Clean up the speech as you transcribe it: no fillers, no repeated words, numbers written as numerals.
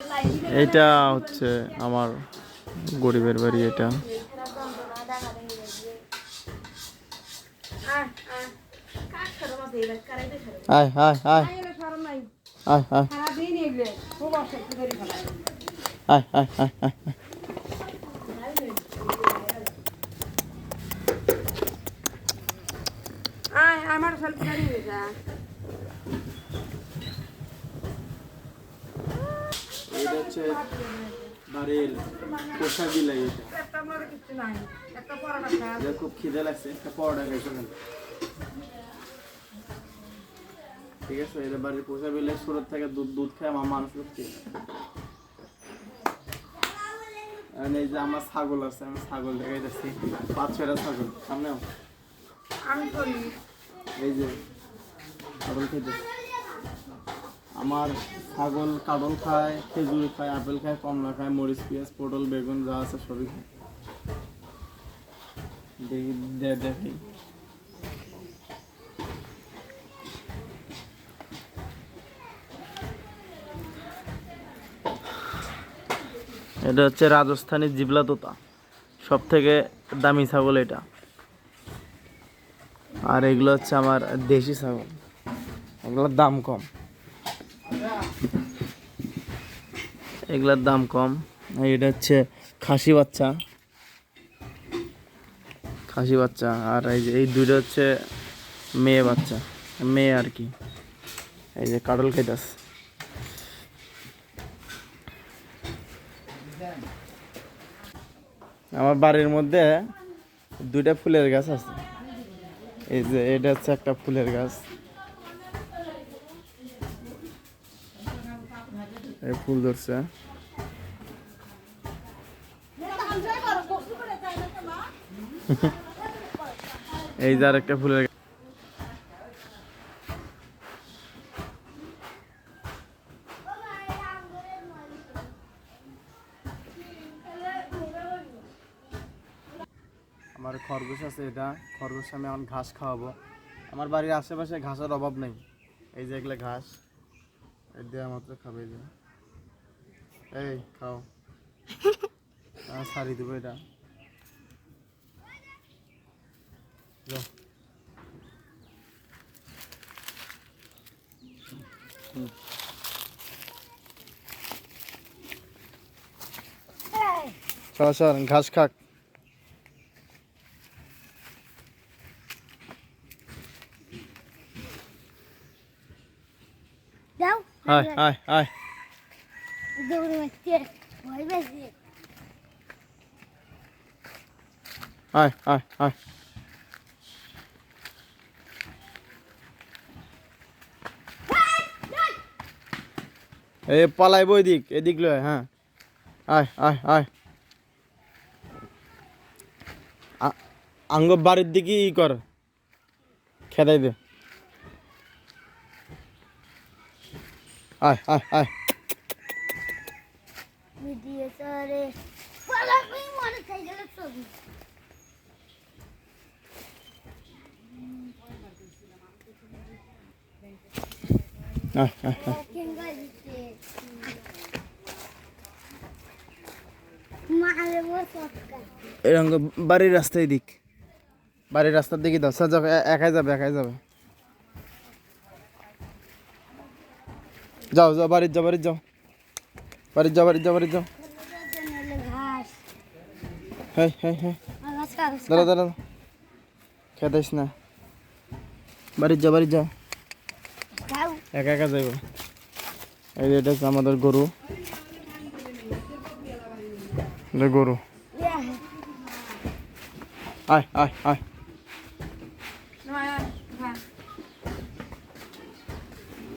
এইটা হচ্ছে আমার গরিবের বাড়ি। এটা আয় আয় আয় আয় আয় আয় আয় আয় আয়। এটা হচ্ছে বাড়ির পোষা বিলাই। এটা খুব খিদে লাগছে, একটা পরোটা খাইছে। ঠিক আছে, এটা বাড়ির পোষা বিলাই। শুরু থেকে দুধ খায় আমার মানুষ করতে। এই যে আমার ছাগল আছে, আমি ছাগল দেখাইতেছি, 5-6টা ছাগল সামনে। এই যে কাটল খাইতেছি। আমার ছাগল কাটল খায়, খেজুর খায়, আপেল খায়, কমলা খায়, মরিচ, পেঁয়াজ, পটল, বেগুন যা আছে সবই খায়। দেখি এটা হচ্ছে রাজস্থানী জিবলা তোতা, সব থেকে দামি ছাগল এটা। আর এগুলো হচ্ছে আমার দেশি ছাগল, এগুলোর দাম কম। এগুলোর দাম কম। এটা হচ্ছে খাসি বাচ্চা, খাসি বাচ্চা। আর এই যে এই দুটো হচ্ছে মেয়ে বাচ্চা, মেয়ে আর কি। এই যে কাটল খাইতাস। আমার বাড়ির মধ্যে 2টা ফুলের গাছ আছে। এই যে এটা হচ্ছে একটা ফুলের গাছ, এই ফুল ধরছে। এই যে আর একটা ফুলের গাছ। আমার খরগোশ আছে, এটা খরগোশ আমি এখন ঘাস খাওয়াবো। আমার বাড়ির আশেপাশে ঘাসের অভাব নেই। এই যে এগুলো ঘাস, এই দেওয়া মাত্র খাবে। যে এই খাও, ছাড়ি দেবো এটা। সর ঘাস খাক। আয় আয় আয়। আয় আয় আয়। এই পালাইব এদিক, এদিক লয়। হ্যাঁ আয় আয় আয়। আঙ্গ বাড়ির দিকে ই কর, খেদাই দে। আয় আয় আয়। আয় আয় আয়। এরকম বাড়ির রাস্তায় দিক, বাড়ির রাস্তার দিকে দাও। স্যার একাই যাবে, একাই যাবে। যাও যাও, বাড়ির যাও, বাড়ির যাও, বাড়ির যাও, বাড়ির যাও, বাড়ির যাও। হ্যাঁ হ্যাঁ হ্যাঁ, দাঁড়া দাঁড়া, খেতাইস না। বাড়ির যাও, বাড়ির যাও, একা একা যাইব। এই যে এটা হচ্ছে আমাদের গরু, গরু। আয় আয় আয়।